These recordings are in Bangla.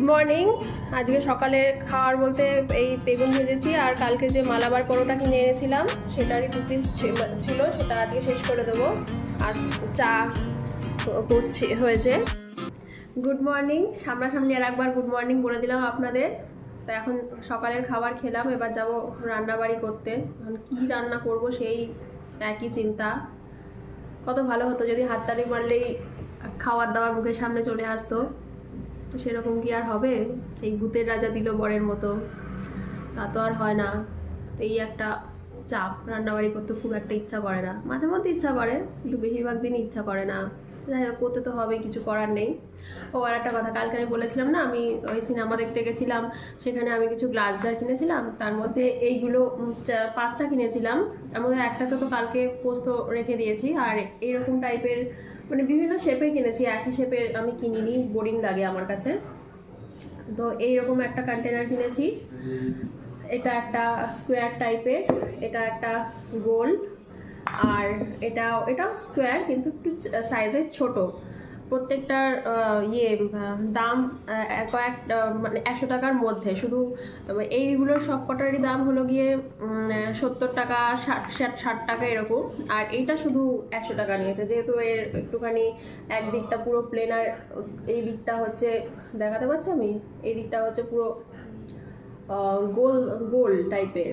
Good morning. আজকে সকালে খাওয়ার বলতে এই বেগুন ভেজেছি, আর কালকে যে মালাবার পরোটা কিনে এনেছিলাম সেটারই 2 পিস ছিল, সেটা আজকে শেষ করে দেবো। আর চা করছি হয়েছে। গুড মর্নিং, সামনাসামনি আর একবার গুড মর্নিং বলে দিলাম আপনাদের। তো এখন সকালের খাবার খেলাম, এবার যাব রান্নাবাড়ি করতে। এখন কী রান্না করব সেই একই চিন্তা। কত ভালো হতো যদি হাততালি মারলেই খাবার দাবার মুখের সামনে চলে আসতো। সেরকম কি আর হবে? এই ভূতের রাজা দিল বরের মতো, তা তো আর হয় না। এই একটা চাপ, রান্নাবাড়ি করতে খুব একটা ইচ্ছা করে না। মাঝে মধ্যে ইচ্ছা করে, কিন্তু বেশিরভাগ দিনই ইচ্ছা করে না। যাই হোক, করতে তো হবে, কিছু করার নেই। ও আর একটা কথা, কালকে আমি বলেছিলাম না আমি ওই সিনেমা দেখতে গেছিলাম, সেখানে আমি কিছু গ্লাস জার কিনেছিলাম। তার মধ্যে এইগুলো 5টা কিনেছিলাম। তার মধ্যে একটাতে তো কালকে পোস্ত রেখে দিয়েছি, আর এইরকম টাইপের মানে বিভিন্ন শেপের কিনেছি। একই শেপের আমি কিনিনি, বোরিং লাগে আমার কাছে। তো এইরকম একটা কন্টেনার কিনেছি। এটা একটা স্কোয়ার টাইপের, এটা একটা গোল, আর এটাও স্কোয়ার কিন্তু একটু সাইজের ছোট। প্রত্যেকটার দাম মানে 100 টাকার মধ্যে। শুধু এইগুলোর সব কটারই দাম হলো গিয়ে 70 টাকা, 60 টাকা এরকম। আর এইটা শুধু 100 টাকা নিয়েছে, যেহেতু এর একটুখানি একদিকটা পুরো প্লেন, আর এই দিকটা হচ্ছে, দেখাতে পাচ্ছি আমি, এই দিকটা হচ্ছে পুরো গোল গোল টাইপের,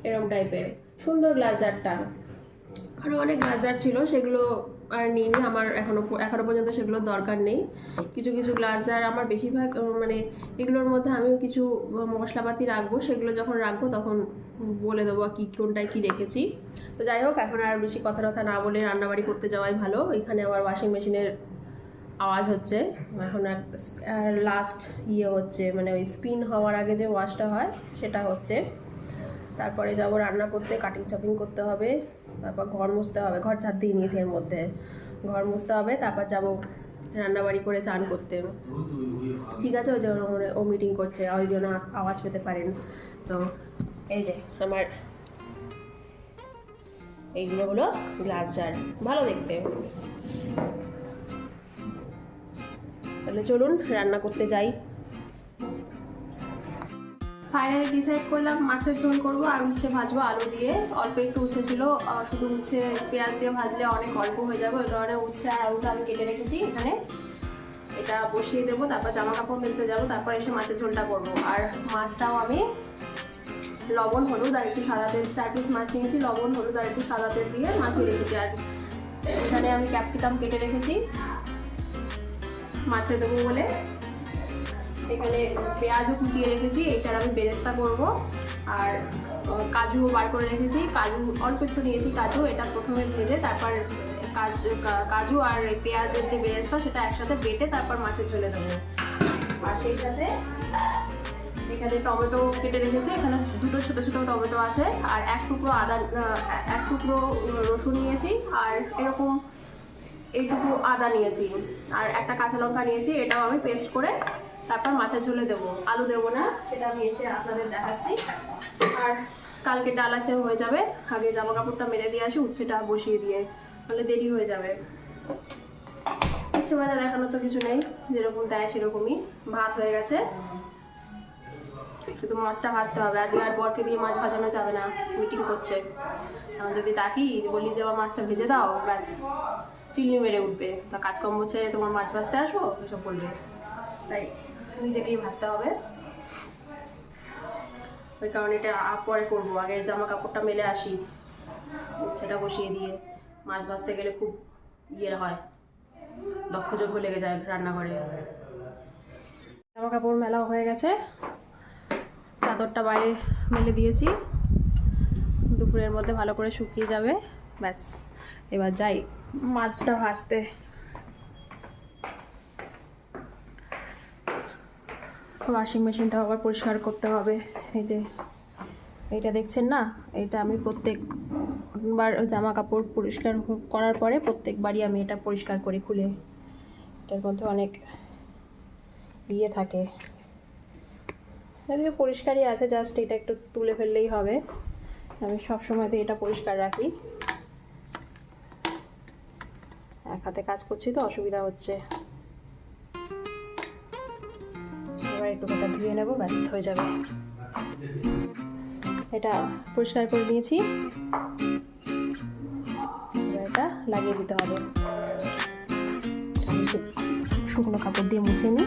এরকম টাইপের। সুন্দর গ্লাস জারটা। আরও অনেক গ্লাস জার ছিল, সেগুলো আর নিইনি। আমার এখনো পর্যন্ত সেগুলোর দরকার নেই। কিছু কিছু গ্লাস জার আমার বেশিরভাগ মানে এগুলোর মধ্যে আমিও কিছু মশলাপাতি রাখবো, সেগুলো যখন রাখবো তখন বলে দেবো কি কোনটায় কি রেখেছি। তো যাই হোক, এখন আর বেশি কথা না বলে রান্নাবাড়ি করতে যাওয়াই ভালো। এখানে আবার ওয়াশিং মেশিনের আওয়াজ হচ্ছে। এখন লাস্ট হচ্ছে, মানে ওই স্পিন হওয়ার আগে যে ওয়াশটা হয় সেটা হচ্ছে। তারপরে যাব রান্না করতে, কাটিং চাপিং করতে হবে, তারপর ঘর মুছতে হবে। ঘর ঝাড় দিয়ে নিয়েছি, এর মধ্যে ঘর মুছতে হবে। তারপর যাব রান্নাবাড়ি করে চান করতে। ঠিক আছে, ওই জন্য ও মিটিং করছে, ওই জন্য আওয়াজ পেতে পারেন। তো এই যে আমার এইগুলো হলো গ্লাস জার, ভালো দেখতে। তাহলে চলুন রান্না করতে যাই। ফাইনালি ডিসাইড করলাম মাছের ঝোল করবো, আর উচ্ছে ভাজবো আলু দিয়ে। অল্প একটু উচ্ছে ছিল, শুধু উচ্ছে পেঁয়াজ দিয়ে ভাজলে অনেক অল্প হয়ে যাবে, ওই কারণে উচ্ছে আর আলুটা আমি কেটে রেখেছি এখানে। এটা বসিয়ে দেবো, তারপর জামা কাপড় মেলতে যাবো, তারপর এসে মাছের ঝোলটা করবো। আর মাছটাও আমি লবণ হলুদ আর একটু সাদা তেল, 4 পিস মাছ নিয়েছি, লবণ হলুদ আর একটু সাদা তেল দিয়ে মাখিয়ে রেখেছি। আর এখানে আমি ক্যাপসিকাম কেটে রেখেছি মাছে দেবো বলে। এখানে পেঁয়াজও কুচিয়ে রেখেছি, এইটার আমি বেরেস্তা করব। আর কাজু বার করে রেখেছি, কাজু অল্প একটু নিয়েছি কাজু। এটা প্রথমে ভেজে তারপর কাজু আর পেঁয়াজের যে বেরেস্তা সেটা একসাথে বেটে তারপর মাছের ঝোলে দেবো। আর সেই সাথে এখানে টমেটো কেটে রেখেছি, এখানে 2টো ছোটো ছোটো টমেটো আছে, আর 1 টুকরো রসুন নিয়েছি, আর এরকম এইটুকু আদা নিয়েছি, আর একটা কাঁচা লঙ্কা নিয়েছি। এটাও আমি পেস্ট করে তারপর মাছের ঝোলে দেবো। আলু দেবো না, সেটা আমি এসে আপনাদের দেখাচ্ছি। আর কালকে ডাল আছে, হয়ে যাবে। আগে জামা কাপড়টা মেরে দিয়ে আসি, উচ্ছেটা বসিয়ে দিয়ে, তাহলে দেরি হয়ে যাবে। উচ্ছে ভাজা দেখানোর তো কিছু নেই, যেরকম দেয় সেরকমই। ভাত হয়ে গেছে, শুধু মাছটা ভাজতে হবে। আজকে আর বরকে দিয়ে মাছ ভাজানো যাবে না, মিটিং করছে। আমি যদি তাকি বলি যে আমার মাছটা ভেজে দাও, ব্যাস চিল্লি মেরে উঠবে। তা কাজকর্ম ছেড়ে তোমার মাছ ভাজতে আসবো, এসব বলবে। তাই নিজেকেই ভাজতে হবে, ওই কারণে এটা পরে করবো। আগে জামা কাপড়টা মেলে আসি, সেটা বসিয়ে দিয়ে। মাছ ভাজতে গেলে খুব হয়, দক্ষযজ্ঞ লেগে যায় রান্নাঘরে। জামা কাপড় মেলাও হয়ে গেছে, চাদরটা বাইরে মেলে দিয়েছি, দুপুরের মধ্যে ভালো করে শুকিয়ে যাবে। ব্যাস এবার যাই মাছটা ভাজতে। ওয়াশিং মেশিনটা আবার পরিষ্কার করতে হবে। এই যে এইটা দেখছেন না, এটা আমি প্রত্যেকবার জামা কাপড় পরিষ্কার করার পরে প্রত্যেকবারই আমি এটা পরিষ্কার করি খুলে। এটার মধ্যে অনেক থাকে, যদিও পরিষ্কারই আছে, জাস্ট এটা একটু তুলে ফেললেই হবে। আমি সবসময়তে এটা পরিষ্কার রাখি। এক হাতে কাজ করছি তো অসুবিধা হচ্ছে। একটু এটা ধুয়ে নেব, ব্যাস হয়ে যাবে। এটা পরিষ্কার করে নিয়েছি, এটা লাগিয়ে দিতে হবে। শুকনো কাপড় দিয়ে মুছে নিই।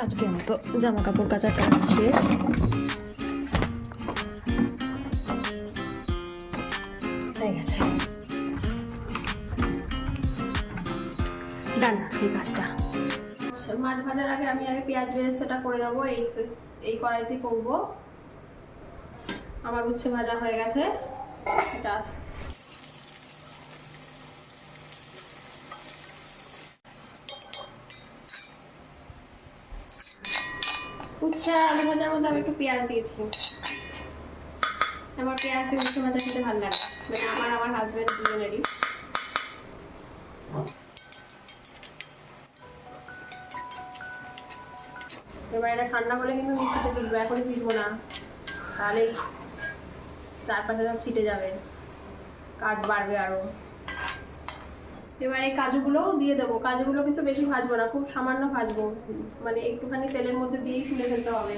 আজকের মতো জামা কাপড় কাচার কাজ শেষ। হয়ে গেছে, ডান এই কাজটা। মাছ ভাজার আগে আমি পেঁয়াজ বেরেস্তাটা করে নেবো, এই কড়াইতে করবো। আমার উচ্ছে ভাজা হয়ে গেছে। এটা উচ্ছে আর আলু ভাজার মধ্যে আমি একটু পেঁয়াজ দিয়েছি। আমার পেঁয়াজ দিয়ে উচ্ছে ভাজা খেতে ভালো লাগে, মানে আমার হাজবেন্ড দুজনেরই। এবার এটা ঠান্ডা হলে কিন্তু মিক্সিতে পিসবো, এখনই পিসবো না, তাহলেই চারপাশে সব ছিটে যাবে, কাজ বাড়বে আরো। এবার এই কাজুগুলোও দিয়ে দেবো। কাজুগুলো কিন্তু বেশি ভাজবো না, খুব সামান্য ভাজবো, মানে একটুখানি তেলের মধ্যে দিয়েই তুলে ফেলতে হবে।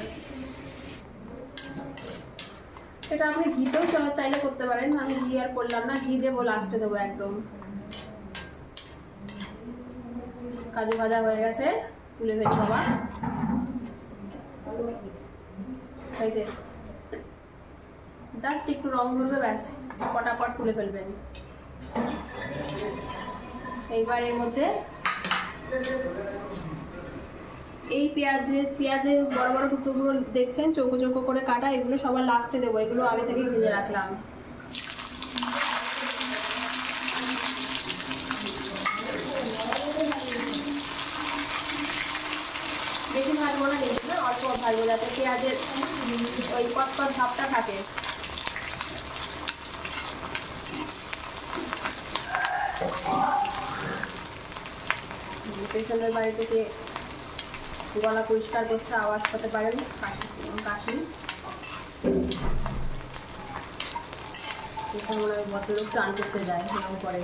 এটা আপনি ঘিতেও চাইলে করতে পারেন, আমি ঘি আর করলাম না, ঘি দেবো লাস্টে দেবো একদম। কাজু ভাজা হয়ে গেছে, তুলে ফেলি বাবা। এই যে জাস্ট একটু রং ধরবে, ব্যাস পটাপট তুলে ফেলবেন। এইবার এর মধ্যে এই পেঁয়াজের বড় বড় টুকরোগুলো দেখছেন চৌকো চৌকো করে কাটা, এগুলো সবার লাস্টে দেবো, এগুলো আগে থেকে ভেজে রাখলাম। বেশি ভাজবো না কিন্তু, অল্প ভাজবো, যাতে পেঁয়াজের ওই কটকট ভাবটা থাকে। পেছনের বাড়ি থেকে গলা পরিষ্কার করছে, আওয়াজ করতে পারেন, কাশি। এখানে মনে হয় ভদ্রলোক চান করতে যায়, এরকম করে।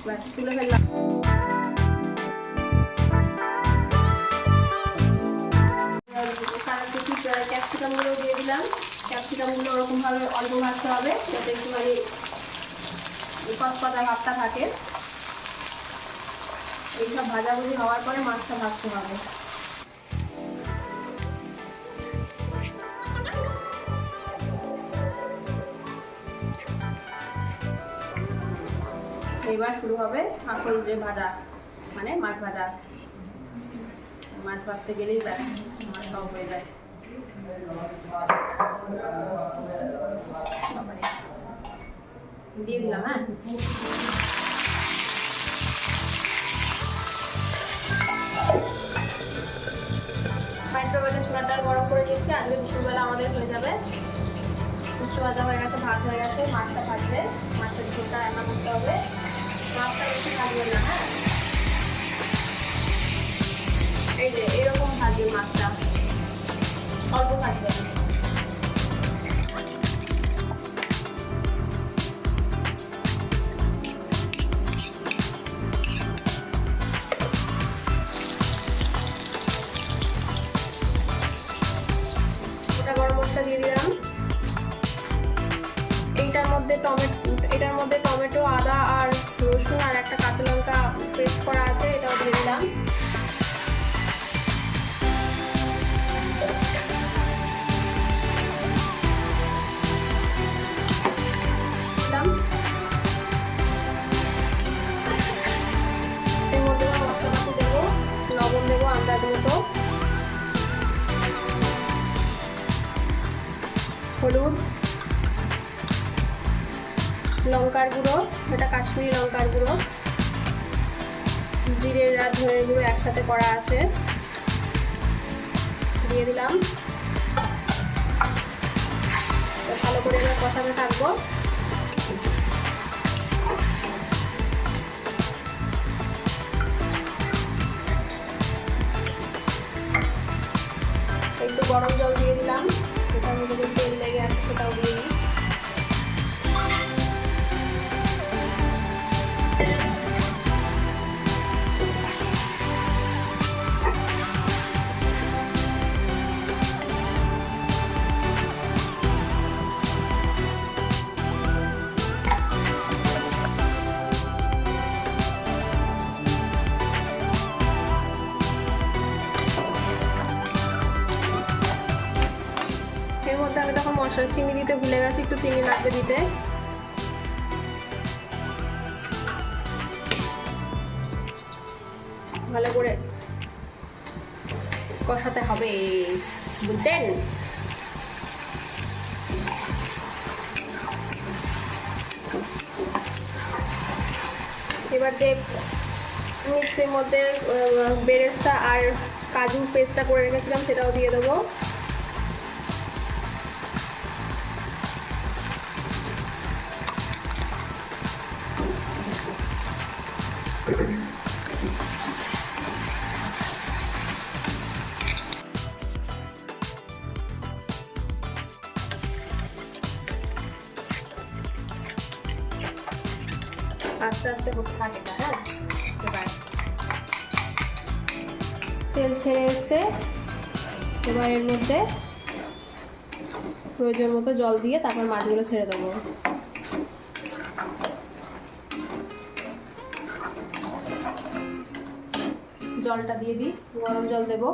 ব্যাস তুলে ফেললাম। ক্যাপসিকামগুলো দিয়ে দিলাম। ক্যাপসিকামগুলো ওরকমভাবে অল্প ভাজতে হবে, যাতে একটুখানি কচকচা ভাবটা থাকে। এইসব ভাজাভুজি হওয়ার পরে মাছটা ভাজতে হবে। এবার শুরু হবে আসল যে ভাজা, মানে মাছ ভাজা। মাছ ভাজতে গেলেই ব্যাস মাছ সব হয়ে যায়। দিয়ে দিলাম। হ্যাঁ, মাইক্রোওয়েভে ছোলার ডাল গরম করে নিয়েছি, আজকে দুপুরবেলা আমাদের হয়ে যাবে। উচ্ছে ভাজা হয়ে গেছে, ভাত হয়ে গেছে, মাছটা ভাজবে, মাছের ঝোলটা রান্না করতে হবে। মাছটা বেশি ভাজবেন না, হ্যাঁ, এই যে এরকম ভাজবেন মাছটা, অল্প ভাজবেন। গরম মশলা দিয়ে দিলাম। এটার মধ্যে টমেটো, আদা আর রসুন আর একটা কাঁচা লঙ্কা পেস্ট করা আছে, এটাও দিয়ে দিলাম। এর মধ্যে মশলাপাতি দেবো, লবণ দেবো আন্দাজ মতো, হলুদ, লঙ্কার গুঁড়ো, এটা কাশ্মীরি লঙ্কার গুঁড়ো, জিরের আর ধনের গুঁড়ো একসাথে করা আছে, দিয়ে দিলাম। ভালো করে এবার কষাতে থাকবো। একটু গরম জল দিয়ে সেটাও দিয়ে দিই। এর মধ্যে আমি তখন মশলা চিনি দিতে ভুলে গেছি, একটু চিনি লাগবে দিতে। ভালো করে কষাতে হবে, বুঝছেন? এবার যে মিক্সির মধ্যে বেরেস্তা আর কাজু পেস্টটা করে রেখেছিলাম সেটাও দিয়ে দেবো। আস্তে আস্তে হতে থাকে, হ্যাঁ। এবার তেল ছেড়ে এসছে, এবার এর মধ্যে প্রয়োজন মতো জল দিয়ে তারপর মাছগুলো ছেড়ে দেবো। জলটা দিয়ে দিই, গরম জল দেবো।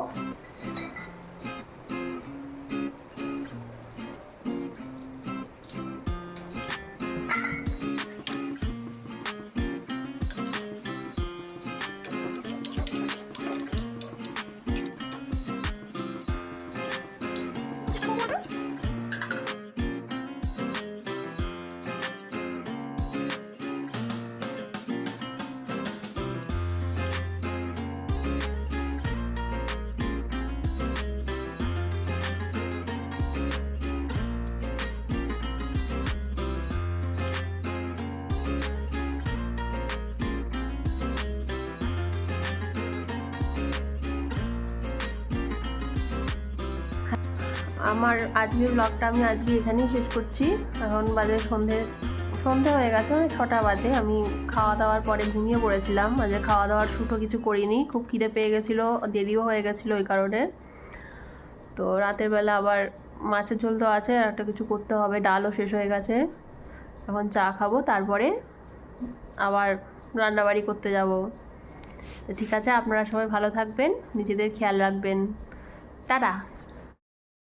আমার আজকের ব্লগটা আমি আজকে এখানেই শেষ করছি। এখন বাজে সন্ধে হয়ে গেছে, মানে 6টা বাজে। আমি খাওয়া দাওয়ার পরে ঘুমিয়ে পড়েছিলাম। আজকে খাওয়া দাওয়ার শ্যুটও কিছু করিনি, খুব খিদে পেয়ে গেছিলো, দেরিও হয়ে গেছিলো ওই কারণে। তো রাতের বেলা আবার মাছের ঝোল তো আছে, আর একটা কিছু করতে হবে, ডালও শেষ হয়ে গেছে। এখন চা খাবো, তারপরে আবার রান্নাবাড়ি করতে যাব। তো ঠিক আছে, আপনারা সবাই ভালো থাকবেন, নিজেদের খেয়াল রাখবেন। টাটা।